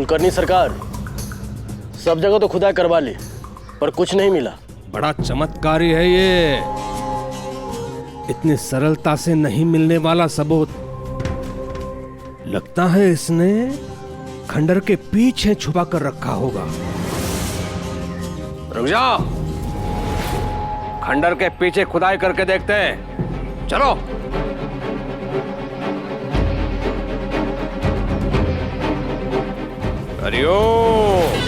कुलकर्णी सरकार, सब जगह तो खुदाई करवा ली पर कुछ नहीं मिला। बड़ा चमत्कारी है ये, इतनी सरलता से नहीं मिलने वाला सबूत। लगता है इसने खंडर के पीछे छुपा कर रखा होगा। रुक जाओ, खंडर के पीछे खुदाई करके देखते हैं। चलो। हरिओम।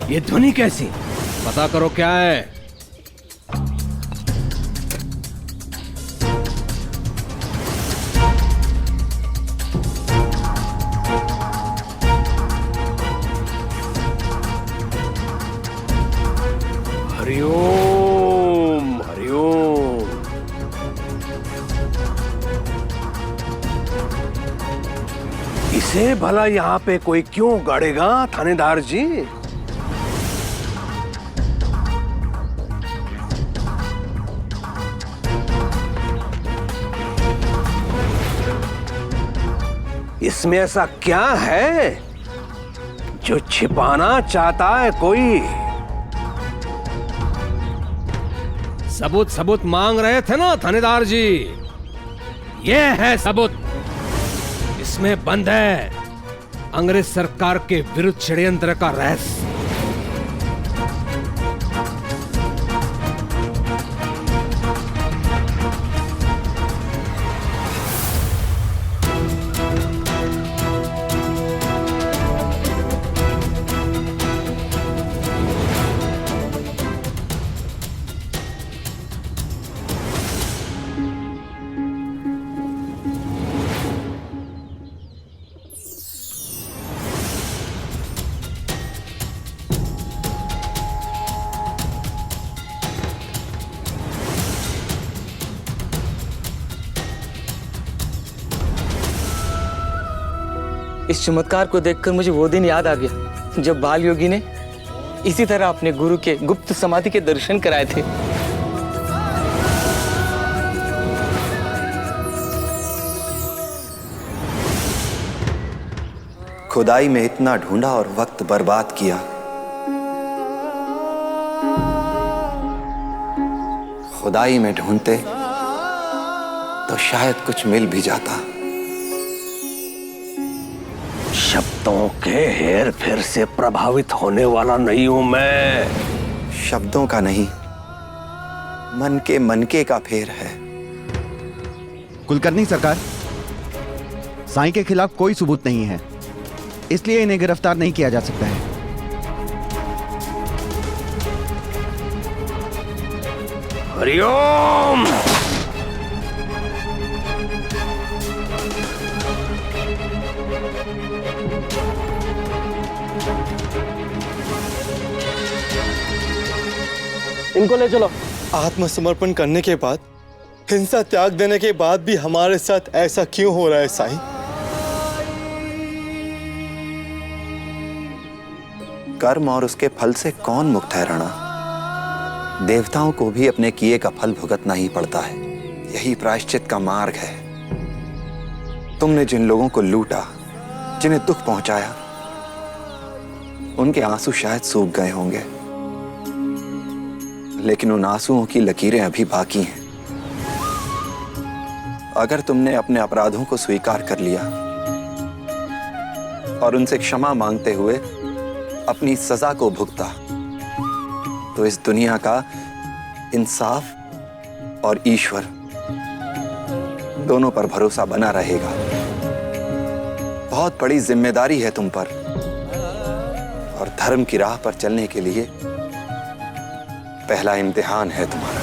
ये ध्वनि कैसी? पता करो क्या है। हरिओम हरिओम। इसे भला यहां पे कोई क्यों गाड़ेगा थानेदार जी? इसमें ऐसा क्या है जो छिपाना चाहता है कोई? सबूत सबूत मांग रहे थे ना थानेदार जी, ये है सबूत। इसमें बंद है अंग्रेज सरकार के विरुद्ध षड्यंत्र का रहस्य। इस चमत्कार को देखकर मुझे वो दिन याद आ गया जब बाल योगी ने इसी तरह अपने गुरु के गुप्त समाधि के दर्शन कराए थे। खुदाई में इतना ढूंढा और वक्त बर्बाद किया, खुदाई में ढूंढते तो शायद कुछ मिल भी जाता। शब्दों के हेर फेर से प्रभावित होने वाला नहीं हूं मैं। शब्दों का नहीं, मनके का फेर है। कुलकर्णी सरकार, साईं के खिलाफ कोई सबूत नहीं है, इसलिए इन्हें गिरफ्तार नहीं किया जा सकता है। हरिओम। इनको ले चलो। आत्मसमर्पण करने के बाद, हिंसा त्याग देने के बाद भी हमारे साथ ऐसा क्यों हो रहा है साईं? कर्म और उसके फल से कौन मुक्त है राणा? देवताओं को भी अपने किए का फल भुगतना ही पड़ता है। यही प्रायश्चित का मार्ग है। तुमने जिन लोगों को लूटा, जिन्हें दुख पहुंचाया, उनके आंसू शायद सूख गए होंगे, लेकिन उन आंसुओं की लकीरें अभी बाकी हैं। अगर तुमने अपने अपराधों को स्वीकार कर लिया और उनसे क्षमा मांगते हुए अपनी सजा को भुगता, तो इस दुनिया का इंसाफ और ईश्वर दोनों पर भरोसा बना रहेगा। बहुत बड़ी जिम्मेदारी है तुम पर, और धर्म की राह पर चलने के लिए पहला इम्तिहान है तुम्हारा।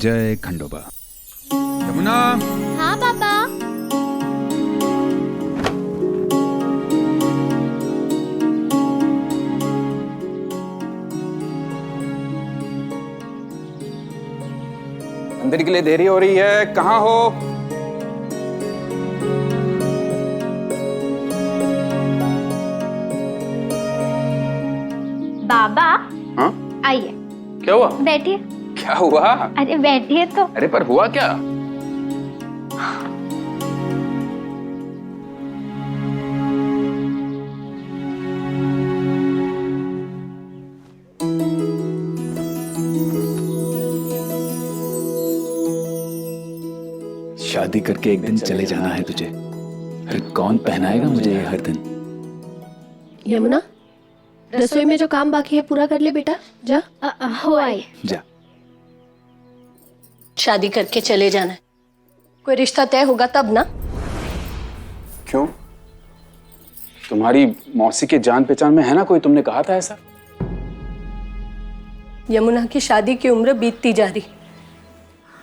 जय खंडोबा। यमुना, हाँ पापा। मंदिर के लिए देरी हो रही है, कहाँ हो? बाबा, हाँ? आइए। क्या हुआ? बैठिए। क्या हुआ? अरे बैठिए तो। अरे पर हुआ क्या? शादी करके एक दिन चले जाना है तुझे, फिर कौन पहनाएगा मुझे ये हर दिन? यमुना, रसोई में जो काम बाकी है पूरा कर ले बेटा, जा। हो आई। जा। शादी करके चले जाना है, कोई रिश्ता तय होगा तब ना। क्यों? तुम्हारी मौसी के जान पहचान में है ना कोई, तुमने कहा था ऐसा। यमुना की शादी की उम्र बीतती जा रही,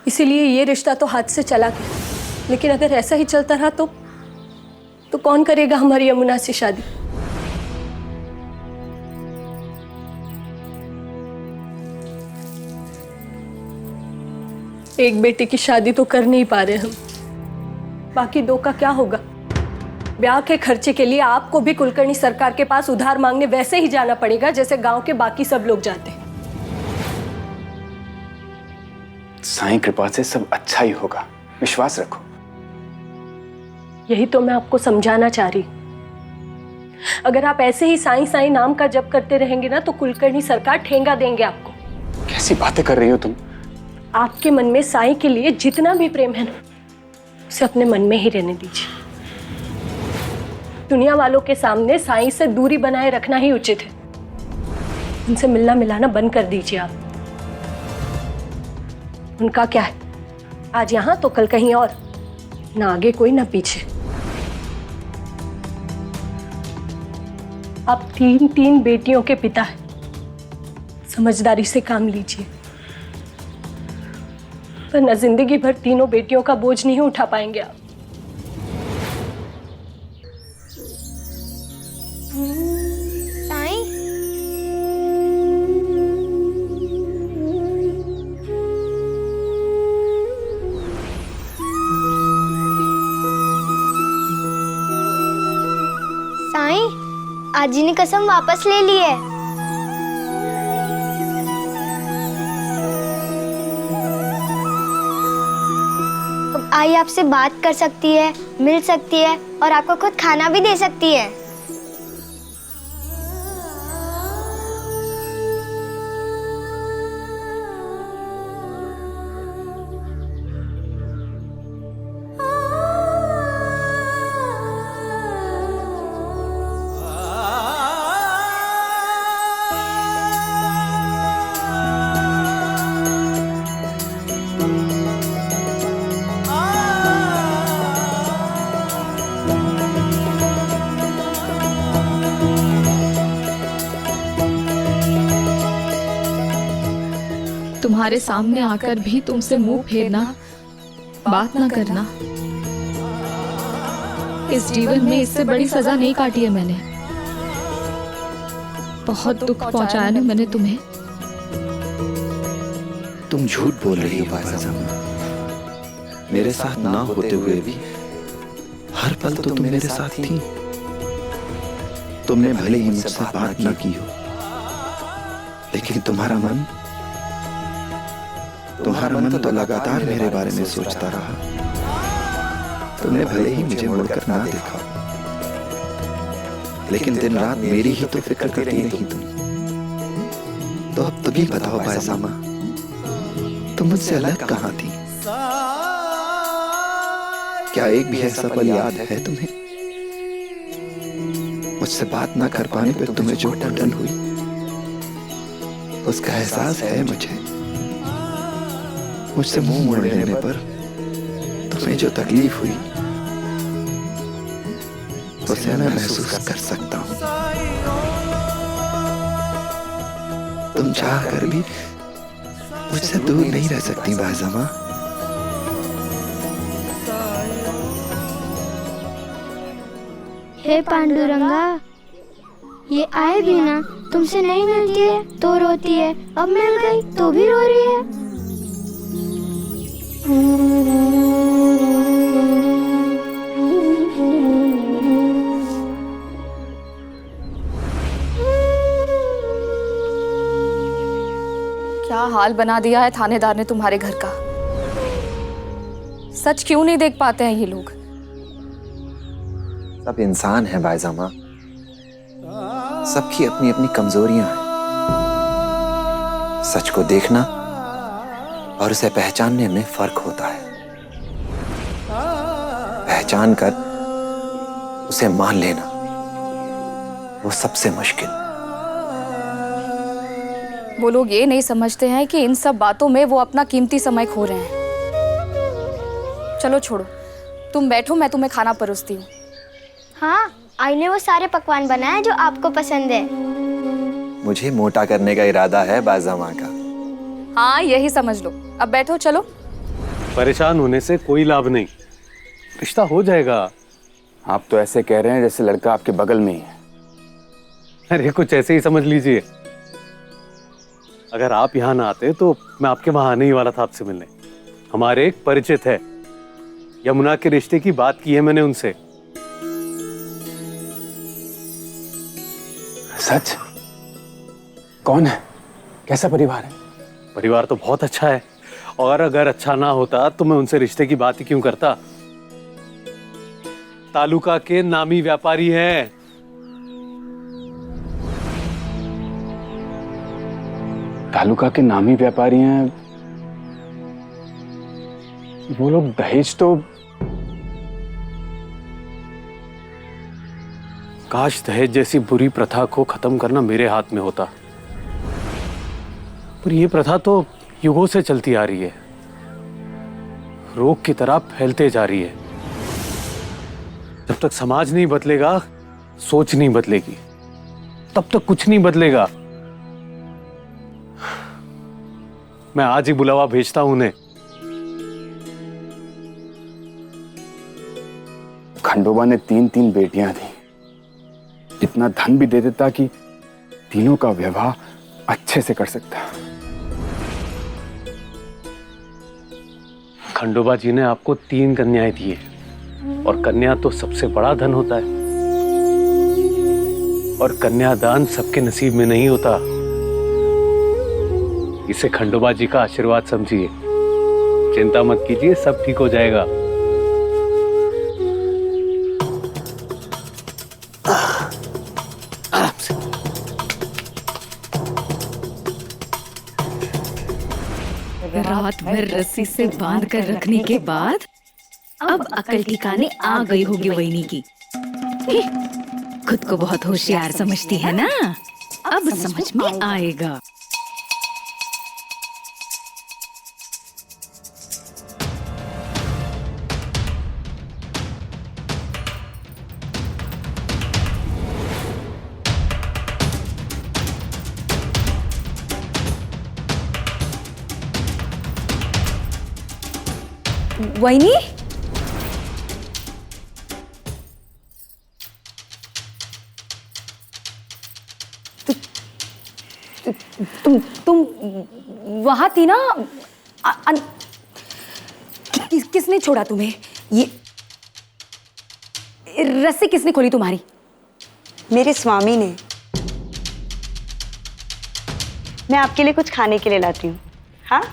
इसीलिए ये रिश्ता तो हाथ से चला गया। लेकिन अगर ऐसा ही चलता रहा तो कौन करेगा हमारी यमुना से शादी? एक बेटे की शादी तो कर नहीं पा रहे हम, बाकी दो का क्या होगा? ब्याह के खर्चे के लिए आपको भी कुलकर्णी सरकार के पास उधार मांगने वैसे ही जाना पड़ेगा जैसे गांव के बाकी सब लोग जाते हैं। साईं कृपा से सब अच्छा ही होगा, विश्वास रखो। यही तो मैं आपको समझाना चाह रही। अगर आप ऐसे ही साईं साईं नाम का जप करते रहेंगे ना तो कुलकर्णी सरकार ठेंगा देंगे आपको। कैसी बातें कर रही हो तुम? आपके मन में साईं के लिए जितना भी प्रेम है ना, उसे अपने मन में ही रहने दीजिए। दुनिया वालों के सामने साईं से दूरी बनाए रखना ही उचित है। उनसे मिलना मिलाना बंद कर दीजिए आप। उनका क्या है, आज यहां तो कल कहीं और, ना आगे कोई ना पीछे। आप तीन बेटियों के पिता हैं, समझदारी से काम लीजिए, वरना जिंदगी भर तीनों बेटियों का बोझ नहीं उठा पाएंगे आप। साईं, साईं, आजी ने कसम वापस ले ली है। अब आई आपसे बात कर सकती है, मिल सकती है और आपको खुद खाना भी दे सकती है। तुम्हारे सामने आकर भी तुमसे मुंह फेरना, बात ना करना, इस जीवन में इससे बड़ी सजा नहीं काटी है मैंने। बहुत दुख पहुंचाया ना मैंने तुम्हें। तुम झूठ बोल रही हो पायसा। मेरे साथ ना होते हुए भी हर पल तो तुम मेरे साथ थी। तुमने भले ही मुझसे बात ना की हो, लेकिन तुम्हारा मन तो लगातार मेरे बारे में सोचता रहा। तुमने भले ही मुझे मुड़कर ना देखा, लेकिन दिन रात मेरी ही तो फिक्र करती रही तुम। तो अब तुम ही बताओ पायसामा, तुम मुझसे अलग कहाँ थी? क्या एक भी ऐसा पल याद है तुम्हें? मुझसे बात ना कर पाने पर तुम्हें जो टन हुई, उसका एहसास है मुझे। मुझसे मुंह मोड़ लेने पर तुम्हें जो तकलीफ हुई, उसे मैं महसूस कर सकता हूं। तुम चाह कर भी मुझसे दूर नहीं रह सकती बाज़मा। हे पांडुरंगा, ये आए भी ना, तुमसे नहीं मिलती है तो रोती है, अब मिल गई तो भी रो रही है। क्या हाल बना दिया है थानेदार ने तुम्हारे घर का। सच क्यों नहीं देख पाते हैं ये लोग। सब इंसान हैं बाज़मा, सबकी अपनी अपनी कमजोरियां हैं। सच को देखना और उसे पहचानने में फर्क होता है। पहचान कर उसे मान लेना वो सबसे मुश्किल। वो लोग ये नहीं समझते हैं कि इन सब बातों में वो अपना कीमती समय खो रहे हैं। चलो छोड़ो, तुम बैठो, मैं तुम्हें खाना परोसती हूँ। हाँ, आई ने वो सारे पकवान बनाए जो आपको पसंद है। मुझे मोटा करने का इरादा है बाज़मा का। हाँ, यही समझ लो। अब बैठो, चलो। परेशान होने से कोई लाभ नहीं, रिश्ता हो जाएगा। आप तो ऐसे कह रहे हैं जैसे लड़का आपके बगल में ही है। अरे कुछ ऐसे ही समझ लीजिए। अगर आप यहाँ ना आते तो मैं आपके वहां आने ही वाला था आपसे मिलने। हमारे एक परिचित है, यमुना के रिश्ते की बात की है मैंने उनसे। सच? कौन है? कैसा परिवार है? परिवार तो बहुत अच्छा है, और अगर अच्छा ना होता तो मैं उनसे रिश्ते की बात ही क्यों करता। तालुका के नामी व्यापारी हैं। तालुका के नामी व्यापारी हैं? वो लोग दहेज तो... काश दहेज जैसी बुरी प्रथा को खत्म करना मेरे हाथ में होता, पर यह प्रथा तो युगों से चलती आ रही है, रोग की तरह फैलते जा रही है। जब तक समाज नहीं बदलेगा, सोच नहीं बदलेगी, तब तक कुछ नहीं बदलेगा। मैं आज ही बुलावा भेजता हूं उन्हें। खंडोबा ने 3 बेटियां थी। इतना धन भी दे देता कि तीनों का विवाह अच्छे से कर सकता। खंडोबा जी ने आपको 3 कन्याएं दी है, और कन्या तो सबसे बड़ा धन होता है, और कन्यादान सबके नसीब में नहीं होता। इसे खंडोबा जी का आशीर्वाद समझिए। चिंता मत कीजिए, सब ठीक हो जाएगा। रात भर रस्सी से बांध कर रखने के बाद अब अकल ठिकाने आ गई होगी वहीनी की। खुद को बहुत होशियार समझती है ना, अब समझ में आएगा। वहीनी, तुम वहां थी ना? किसने छोड़ा तुम्हें? ये रस्सी किसने खोली तुम्हारी? मेरे स्वामी ने। मैं आपके लिए कुछ खाने के लिए लाती हूँ। हाँ,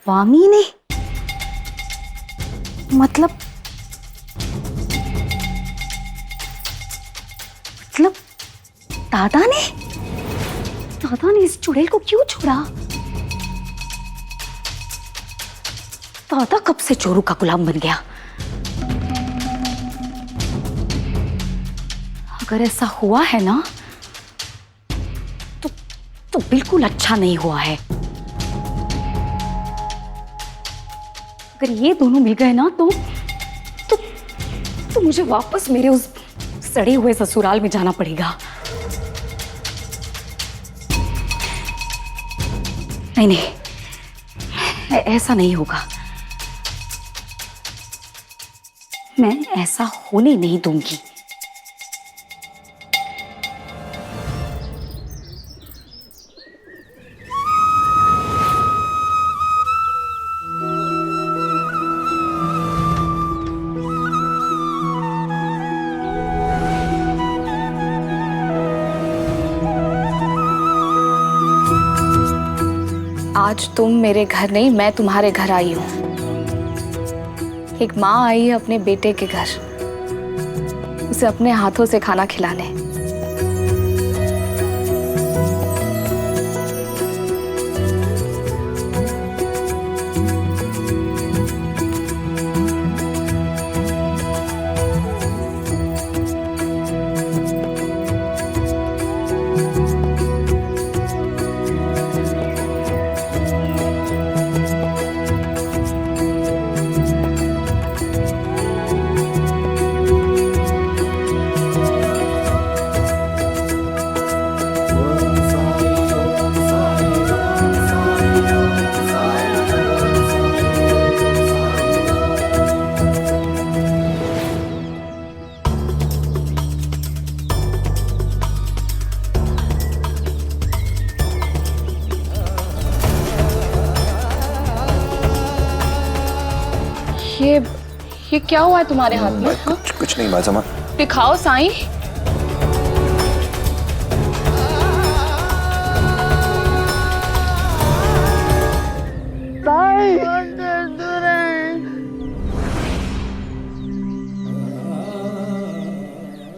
स्वामी ने? मतलब दादा ने? दादा ने इस चुड़ैल को क्यों छोड़ा? दादा कब से चोरों का गुलाम बन गया? अगर ऐसा हुआ है ना, तो बिल्कुल अच्छा नहीं हुआ है। अगर ये दोनों मिल गए ना तो मुझे वापस मेरे उस सड़े हुए ससुराल में जाना पड़ेगा। नहीं नहीं, ऐसा नहीं होगा। मैं ऐसा होने नहीं दूंगी। आज तुम मेरे घर नहीं, मैं तुम्हारे घर आई हूं। एक माँ आई है अपने बेटे के घर, उसे अपने हाथों से खाना खिलाने। ये क्या हुआ है तुम्हारे हाथ में? कुछ नहीं बाजमा। दिखाओ साईं।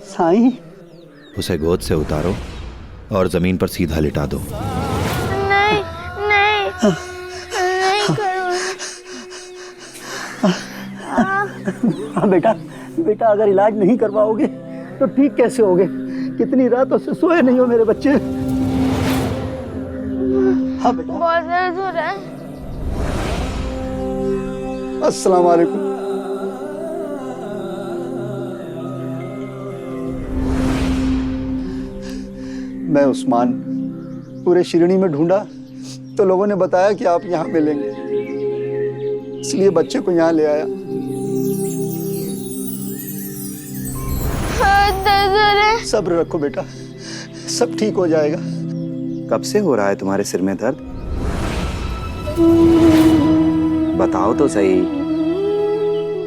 साईं, उसे गोद से उतारो और जमीन पर सीधा लिटा दो। नहीं नहीं नहीं करो। हाँ बेटा, बेटा अगर इलाज नहीं करवाओगे तो ठीक कैसे होगे? कितनी रातों से सोए नहीं हो मेरे बच्चे। हाँ बेटा। बहुत दर्द हो रहा है। अस्सलाम वालेकुम। मैं उस्मान पूरे शिरडी में ढूंढा तो लोगों ने बताया कि आप यहाँ मिलेंगे, इसलिए बच्चे को यहाँ ले आया। सब्र रखो बेटा, सब ठीक हो जाएगा। कब से हो रहा है तुम्हारे सिर में दर्द? बताओ तो सही,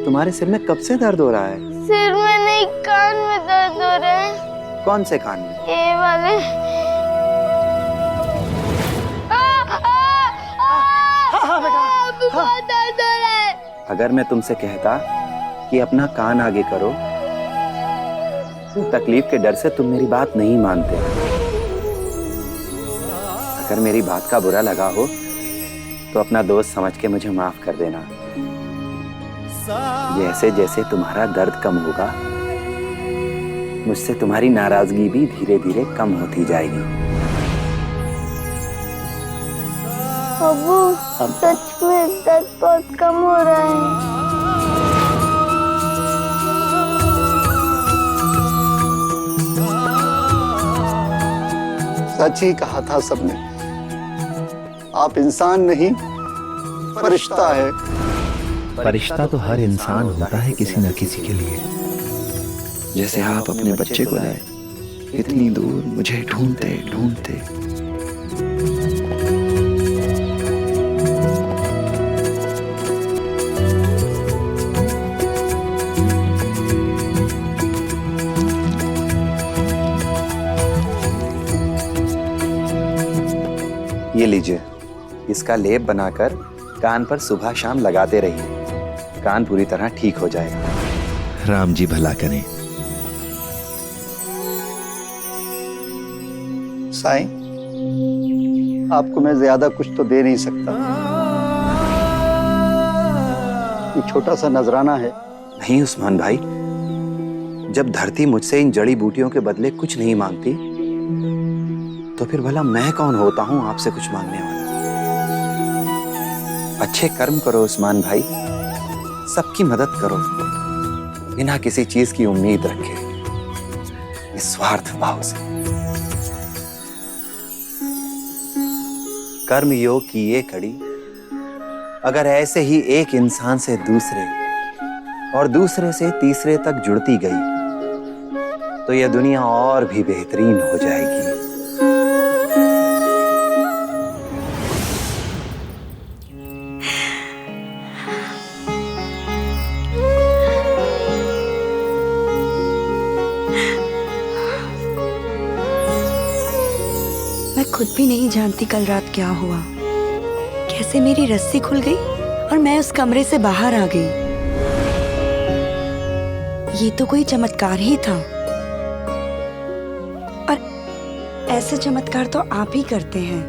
तुम्हारे सिर में कब से दर्द हो रहा है? सिर में नहीं, कान में दर्द हो रहा है। कौन से कान में? ये वाले। बहुत दर्द हो रहा है। अगर मैं तुमसे कहता कि अपना कान आगे करो, तकलीफ के डर से तुम मेरी बात नहीं मानते। अगर मेरी बात का बुरा लगा हो तो अपना दोस्त समझ के मुझे माफ कर देना। जैसे जैसे तुम्हारा दर्द कम होगा, मुझसे तुम्हारी नाराजगी भी धीरे धीरे कम होती जाएगी। अबू, सच में दर्द बहुत कम हो रहा है। सच ही कहा था सबने, आप इंसान नहीं फरिश्ता है। फरिश्ता तो हर इंसान होता है किसी न किसी के लिए। जैसे आप अपने बच्चे को लाए, इतनी दूर मुझे ढूंढते ढूंढते। ये लीजिए, इसका लेप बनाकर कान पर सुबह शाम लगाते रहिए, कान पूरी तरह ठीक हो जाएगा। राम जी भला करें। साईं, आपको मैं ज्यादा कुछ तो दे नहीं सकता, ये छोटा सा नजराना है। नहीं उस्मान भाई, जब धरती मुझसे इन जड़ी बूटियों के बदले कुछ नहीं मांगती तो फिर भला मैं कौन होता हूं आपसे कुछ मांगने वाला? अच्छे कर्म करो उस्मान भाई, सबकी मदद करो बिना किसी चीज की उम्मीद रखे, निस्वार्थ भाव से। कर्म योग की ये कड़ी अगर ऐसे ही एक इंसान से दूसरे और दूसरे से तीसरे तक जुड़ती गई तो यह दुनिया और भी बेहतरीन हो जाएगी। मैं खुद भी नहीं जानती कल रात क्या हुआ, कैसे मेरी रस्सी खुल गई और मैं उस कमरे से बाहर आ गई। ये तो कोई चमत्कार ही था, और ऐसे चमत्कार तो आप ही करते हैं।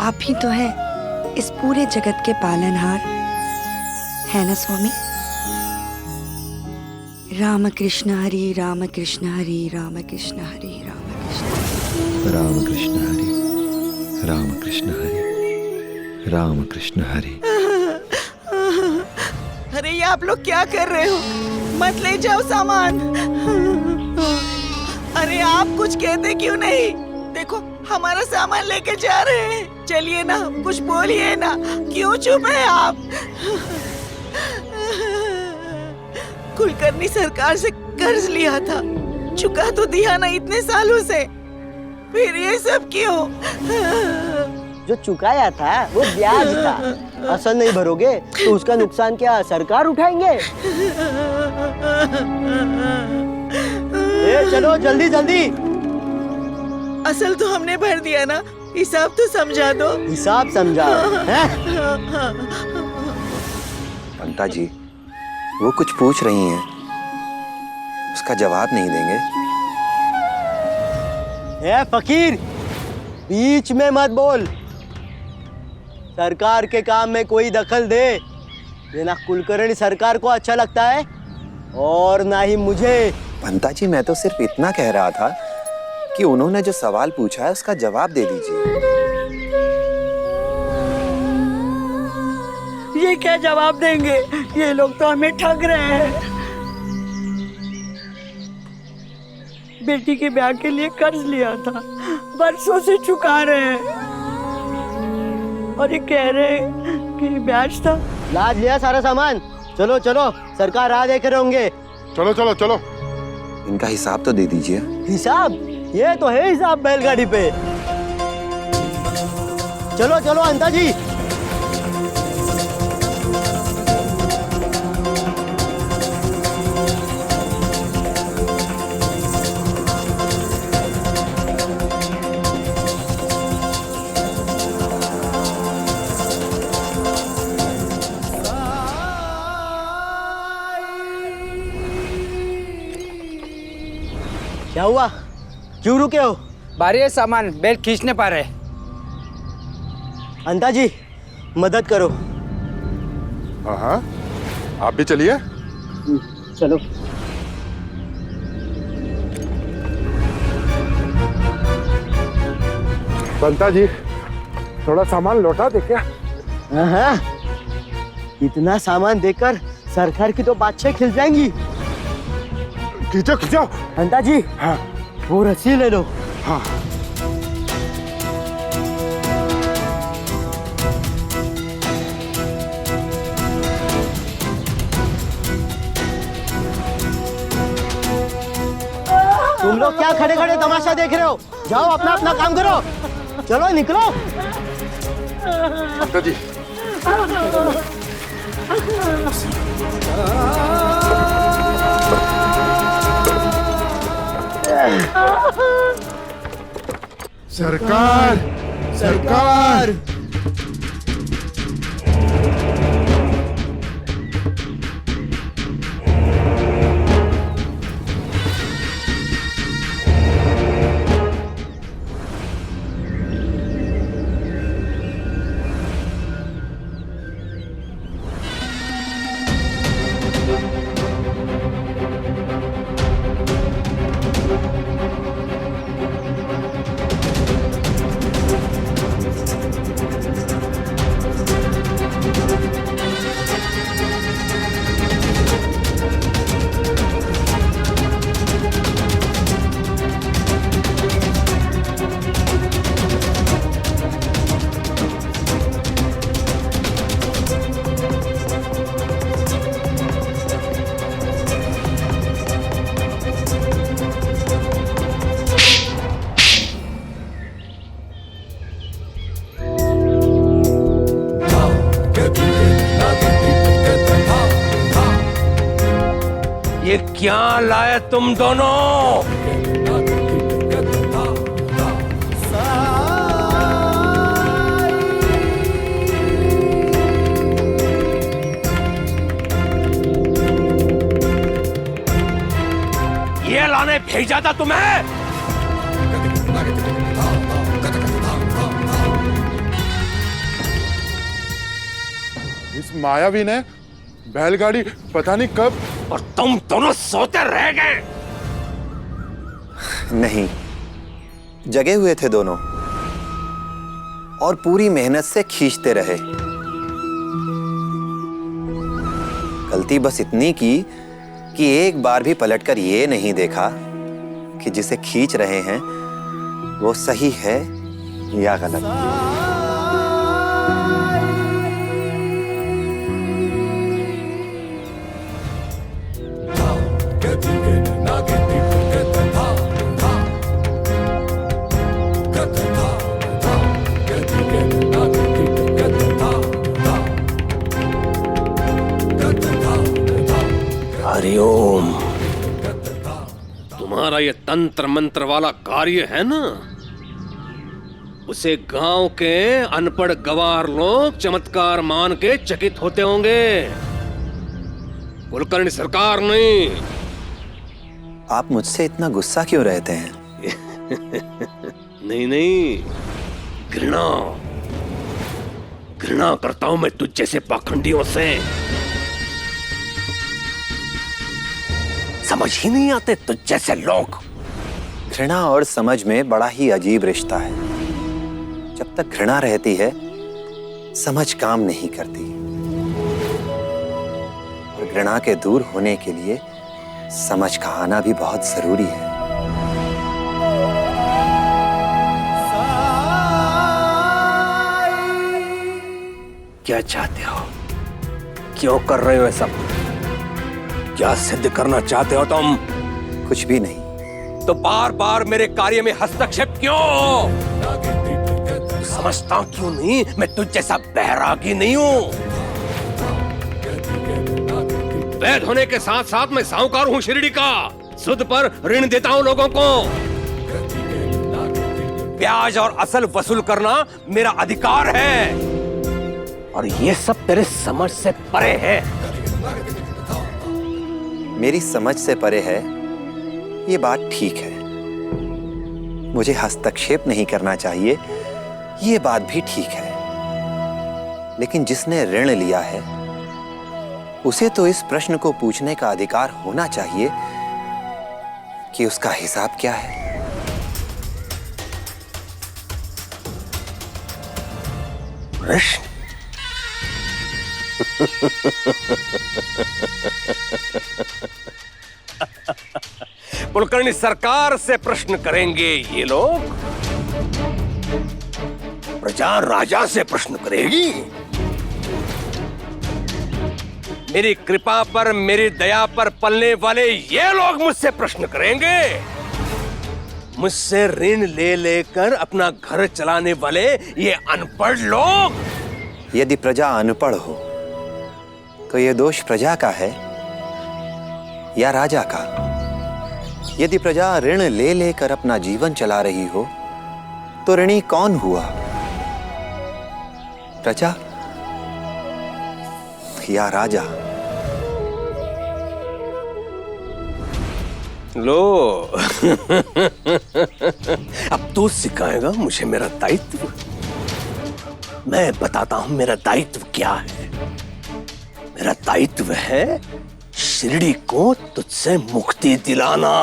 आप ही तो हैं इस पूरे जगत के पालनहार, है ना स्वामी? राम कृष्ण हरि राम कृष्ण हरि राम कृष्ण हरि राम कृष्ण राम कृष्ण हरि राम कृष्ण हरि राम कृष्ण हरि। अरे ये आप लोग क्या कर रहे हो? मत ले जाओ सामान। अरे आप कुछ कहते क्यों नहीं? देखो हमारा सामान लेके जा रहे हैं, चलिए ना, कुछ बोलिए ना, क्यों चुप है आप? कुलकर्णी सरकार से कर्ज लिया था, चुका तो दिया ना इतने सालों से, फिर ये सब क्यों? जो चुकाया था वो ब्याज था, असल नहीं भरोगे तो उसका नुकसान क्या सरकार उठाएंगे? ए, चलो जल्दी जल्दी। असल तो हमने भर दिया ना, हिसाब तो समझा दो। हिसाब समझाओ हैं? पंता जी वो कुछ पूछ रही हैं, उसका जवाब नहीं देंगे? ए फकीर, बीच में मत बोल। सरकार के काम में कोई दखल दे ये ना कुलकर्णी सरकार को अच्छा लगता है और ना ही मुझे। पंता जी मैं तो सिर्फ इतना कह रहा था कि उन्होंने जो सवाल पूछा है उसका जवाब दे दीजिए। ये क्या जवाब देंगे? ये लोग तो हमें ठग रहे हैं। बेटी के ब्याह के लिए कर्ज लिया था, बरसों से चुका रहे हैं, और ये कह रहे हैं कि ब्याज था। लाद लिया सारा सामान, चलो चलो, सरकार राह देख रहे होंगे। चलो चलो चलो, इनका हिसाब तो दे दीजिए। हिसाब? ये तो है हिसाब बैलगाड़ी पे। चलो चलो अंता जी। क्या हुआ, क्यों रुके हो? बारी सामान बेल्ट खींच नहीं पा रहे। अंता जी मदद करो। हाँ, आप भी चलिए। चलो। बंता जी थोड़ा सामान लौटा दे क्या? हाँ, इतना सामान देकर सरकार की तो बादशाह खिल जाएंगी। खींचो खींचो। अंता जी हाँ, वो रस्सी ले लो। हाँ। तुम लोग क्या खड़े खड़े तमाशा देख रहे हो? जाओ अपना अपना काम करो, चलो निकलो। अंता जी सरकार सरकार। ये क्या लाए तुम दोनों? ये लाने भेजा था तुम्हें? इस मायावी ने बैलगाड़ी पता नहीं कब। और तुम दोनों सोते रह गए? नहीं, जगे हुए थे दोनों और पूरी मेहनत से खींचते रहे। गलती बस इतनी की कि एक बार भी पलटकर ये नहीं देखा कि जिसे खींच रहे हैं वो सही है या गलत। हरिओम। तुम्हारा ये तंत्र मंत्र वाला कार्य है ना, उसे गांव के अनपढ़ गवार लोग चमत्कार मान के चकित होते होंगे, कुलकर्णी सरकार नहीं। आप मुझसे इतना गुस्सा क्यों रहते हैं? नहीं नहीं, घृणा घृणा करता हूं मैं तुझ जैसे पाखंडियों से। समझ ही नहीं आते तुझ जैसे लोग। घृणा और समझ में बड़ा ही अजीब रिश्ता है। जब तक घृणा रहती है समझ काम नहीं करती, और घृणा के दूर होने के लिए समझ का आना भी बहुत जरूरी है। क्या चाहते हो? क्यों कर रहे हो ये सब? क्या सिद्ध करना चाहते हो तुम? कुछ भी नहीं। तो बार बार मेरे कार्य में हस्तक्षेप क्यों? समझता क्यों नहीं मैं तुझ जैसा बैरागी नहीं हूं? वैध होने के साथ साथ मैं साहूकार हूं शिरडी का। सुद पर ऋण देता हूं लोगों को। ब्याज और असल वसूल करना मेरा अधिकार है, और ये सब तेरे समझ से परे है। मेरी समझ से परे है, ये बात ठीक है। मुझे हस्तक्षेप नहीं करना चाहिए, ये बात भी ठीक है। लेकिन जिसने ऋण लिया है उसे तो इस प्रश्न को पूछने का अधिकार होना चाहिए कि उसका हिसाब क्या है। प्रश्न? कुलकर्णी सरकार से प्रश्न करेंगे ये लोग, प्रजा राजा से प्रश्न करेगी। मेरी कृपा पर, मेरी दया पर पलने वाले ये लोग मुझसे प्रश्न करेंगे। मुझसे ऋण ले लेकर अपना घर चलाने वाले ये अनपढ़ लोग। यदि प्रजा अनपढ़ हो तो ये दोष प्रजा का है या राजा का? यदि प्रजा ऋण ले लेकर अपना जीवन चला रही हो तो ऋणी कौन हुआ? प्रजा या राजा? लो अब तू सिखाएगा मुझे मेरा दायित्व। मैं बताता हूं मेरा दायित्व क्या है। मेरा दायित्व है शिरडी को तुझसे मुक्ति दिलाना।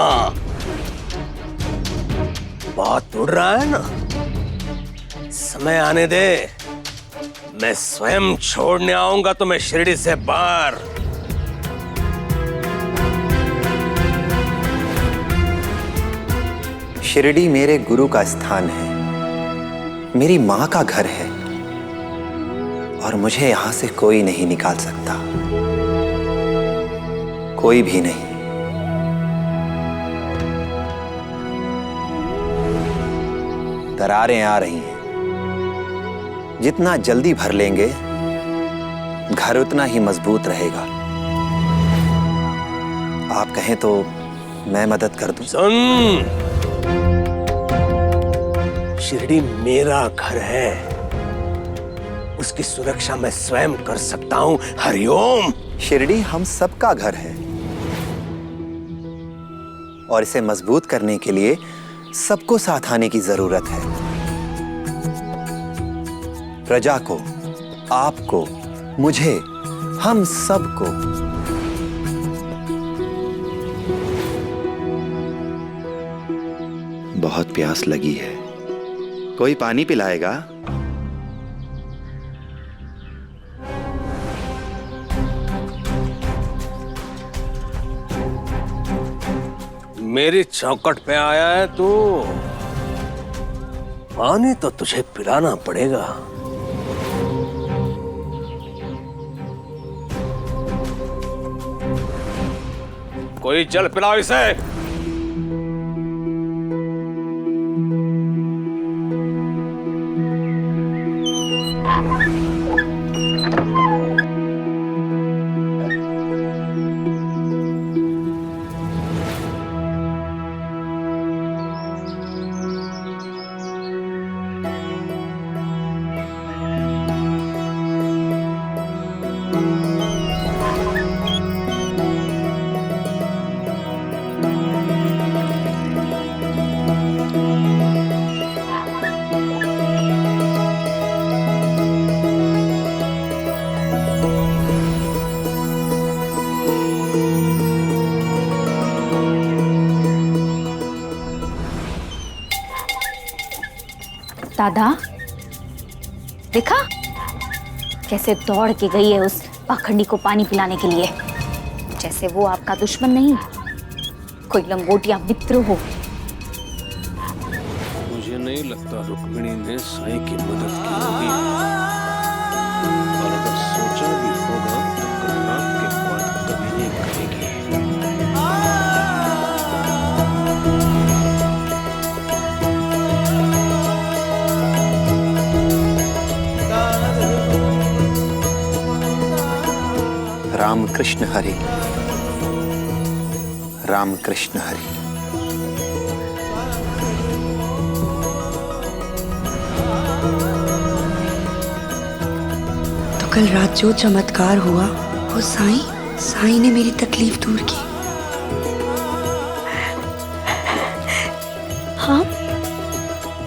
बात उड़ रहा है ना? समय आने दे, मैं स्वयं छोड़ने आऊंगा तुम्हें शिरडी से बाहर। शिरडी मेरे गुरु का स्थान है, मेरी मां का घर है, और मुझे यहां से कोई नहीं निकाल सकता, कोई भी नहीं। दरारें आ रही हैं, जितना जल्दी भर लेंगे घर उतना ही मजबूत रहेगा। आप कहें तो मैं मदद कर दूं। सुन, शिरडी मेरा घर है, उसकी सुरक्षा मैं स्वयं कर सकता हूं। हरिओम। शिरडी हम सबका घर है और इसे मजबूत करने के लिए सबको साथ आने की जरूरत है। प्रजा को, आपको, मुझे, हम सबको। बहुत प्यास लगी है, कोई पानी पिलाएगा? मेरी चौखट पे आया है तू, पानी तो तुझे पिलाना पड़ेगा। कोई जल पिलाओ इसे। दादा, देखा कैसे दौड़ के गई है उस पाखंडी को पानी पिलाने के लिए, जैसे वो आपका दुश्मन नहीं, कोई लंगोटिया मित्र हो। मुझे नहीं लगता रुक्मिणी ने साईं की मदद की होगी, और अगर सोचा भी होगा तो कल रात के बाद कभी नहीं करेगी। राम कृष्ण हरि, राम कृष्ण हरि। तो कल रात जो चमत्कार हुआ वो साईं ने मेरी तकलीफ दूर की। हाँ,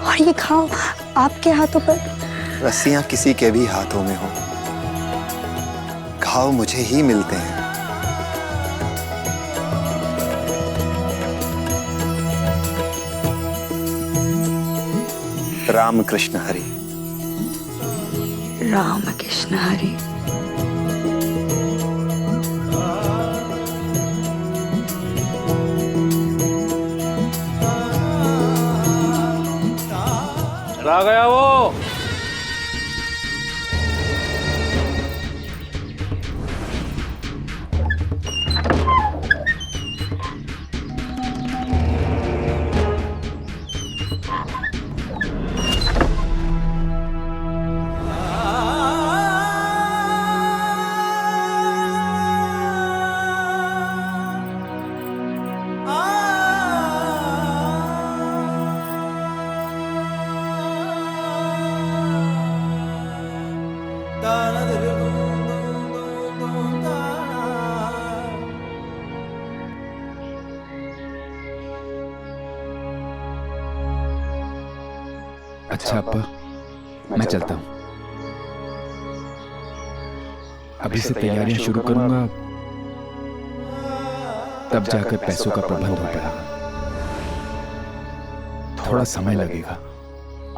और ये घाव आपके हाथों पर? रस्सियां किसी के भी हाथों में हो, घाव मुझे ही मिलते हैं। राम कृष्ण हरि, राम कृष्ण हरि। चला गया वो। अच्छा अप्पा, मैं चलता हूँ। अभी से तैयारियां शुरू करूंगा, तब जाकर पैसों का प्रबंध हो पाएगा। थोड़ा समय लगेगा।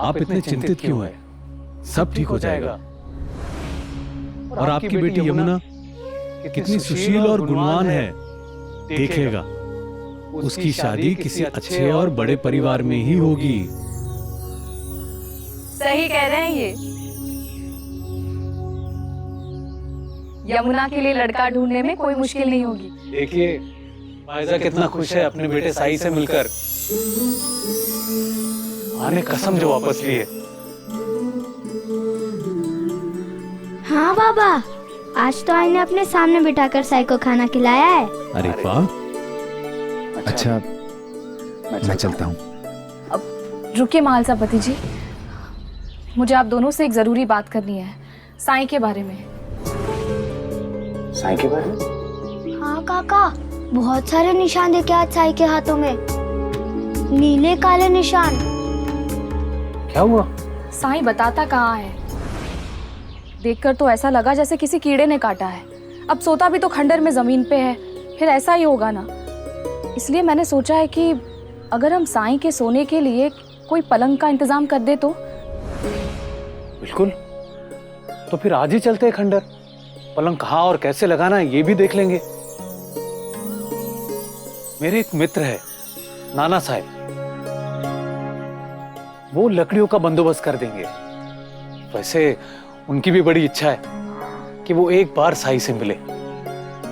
आप इतने चिंतित क्यों हैं? सब ठीक हो जाएगा। और आपकी बेटी यमुना कितनी सुशील और गुणवान है, देखेगा उसकी शादी किसी अच्छे और बड़े परिवार में ही होगी। सही कह रहे हैं ये। यमुना के लिए लड़का ढूंढने में कोई मुश्किल नहीं होगी। देखिए फायजा कितना खुश है अपने बेटे साई से मिलकर। आने कसम जो वापस ली है। हाँ बाबा, आज तो आई ने अपने सामने बिठाकर साई को खाना खिलाया है। अरे वाह, अच्छा मैं चलता हूँ। रुकिए महालसापति जी, मुझे आप दोनों से एक जरूरी बात करनी है, साईं के बारे में। साईं के बारे में? हाँ काका, बहुत सारे निशान देखे आज साईं के हाथों में, नीले काले निशान। क्या हुआ? साईं बताता कहाँ है। देखकर तो ऐसा लगा जैसे किसी कीड़े ने काटा है। अब सोता भी तो खंडर में जमीन पे है, फिर ऐसा ही होगा ना। इसलिए मैंने सोचा है कि अगर हम साईं के सोने के लिए कोई पलंग का इंतजाम कर दे तो। बिल्कुल, तो फिर आज ही चलते हैं खंडर। पलंग कहाँ और कैसे लगाना है ये भी देख लेंगे। मेरे एक मित्र है नाना साहब, वो लकड़ियों का बंदोबस्त कर देंगे। वैसे उनकी भी बड़ी इच्छा है कि वो एक बार साईं से मिले।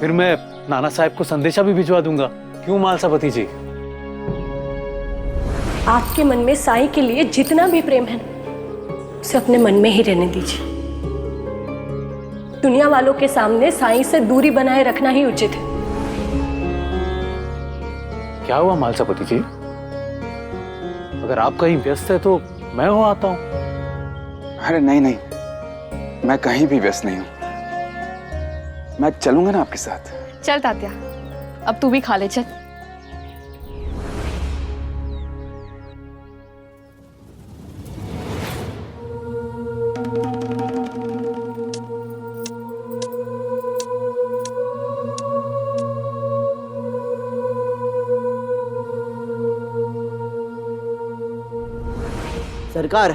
फिर मैं नाना साहब को संदेशा भी भिजवा दूंगा। क्यों महालसापति जी? आपके मन में साईं के लिए जितना भी प्रेम है उसे अपने मन में ही रहने दीजिए। दुनिया वालों के सामने साईं से दूरी बनाए रखना ही उचित है। क्या हुआ महालसापति जी? अगर आप कहीं व्यस्त है तो मैं हो आता हूं। अरे नहीं नहीं, मैं कहीं भी व्यस्त नहीं हूं। मैं चलूंगा ना आपके साथ। चल तात्या, अब तू भी खा ले, चल। सरकार,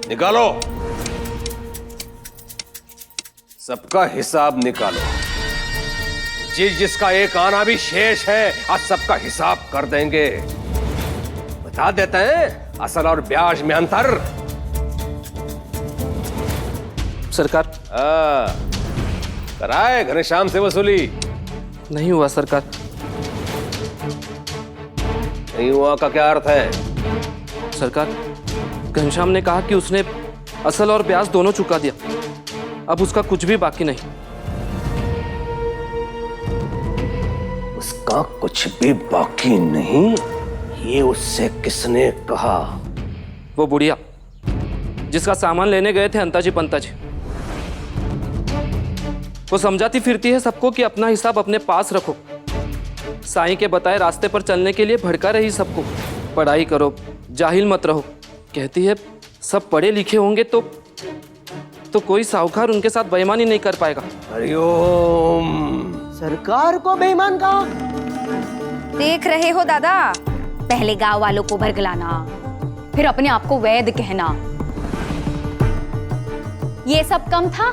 निकालो, सबका हिसाब निकालो। जिसका एक आना भी शेष है, आज सबका हिसाब कर देंगे। बता देते हैं असल और ब्याज में अंतर। सरकार। कराए घनश्याम से वसूली? नहीं हुआ सरकार। नहीं हुआ का क्या अर्थ है? सरकार, घनश्याम ने कहा कि उसने असल और ब्याज दोनों चुका दिया, अब उसका कुछ भी बाकी नहीं। उसका कुछ भी बाकी नहीं? ये उससे किसने कहा? वो बुढ़िया जिसका सामान लेने गए थे अंताजी पंताजी। वो समझाती फिरती है सबको कि अपना हिसाब अपने पास रखो। साईं के बताए रास्ते पर चलने के लिए भड़का रही सबको, पढ़ाई करो, जाहिल मत रहो। कहती है सब पढ़े लिखे होंगे तो कोई साहूकार उनके साथ बेईमानी नहीं कर पाएगा। हरिओम। सरकार को बेईमान कहा? देख रहे हो दादा, पहले गांव वालों को भरगलाना, फिर अपने आप को वैद कहना। ये सब कम था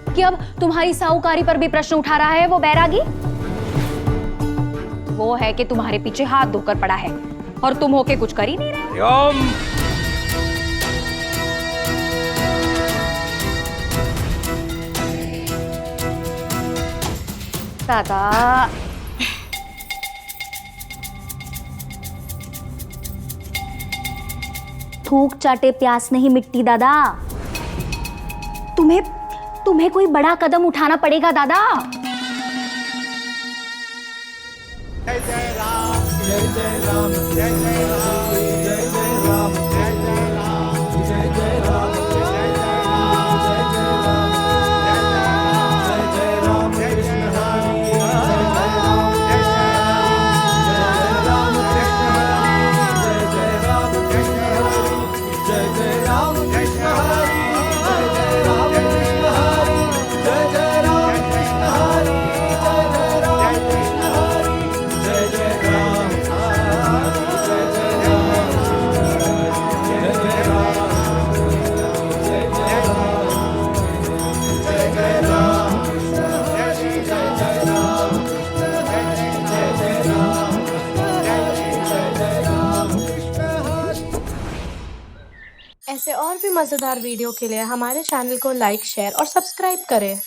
कि अब तुम्हारी साहूकारी पर भी प्रश्न उठा रहा है वो बैरागी। वो है कि तुम्हारे पीछे हाथ धोकर पड़ा है और तुम होके कुछ कर ही नहीं रहे। दादा, थूक चाटे प्यास नहीं मिटती दादा। तुम्हें कोई बड़ा कदम उठाना पड़ेगा दादा। जय जय राम, जय जय राम, जय जय राम, जय जय राम, जय जय राम, जय जय राम, जय जय राम, जय जय राम, जय जय राम, जय जय राम, जय जय राम, जय जय राम, कृष्ण हरि, जय जय राम, कृष्ण हरि, जय जय राम, कृष्ण हरि, जय जय राम, कृष्ण हरि, जय जय राम, कृष्ण हरि, जय जय राम, जय जय राम, जय जय राम, जय जय राम, जय जय राम, जय जय राम, जय जय राम, ऐसे और भी मज़ेदार वीडियो के लिए हमारे चैनल को लाइक, शेयर और सब्सक्राइब करें।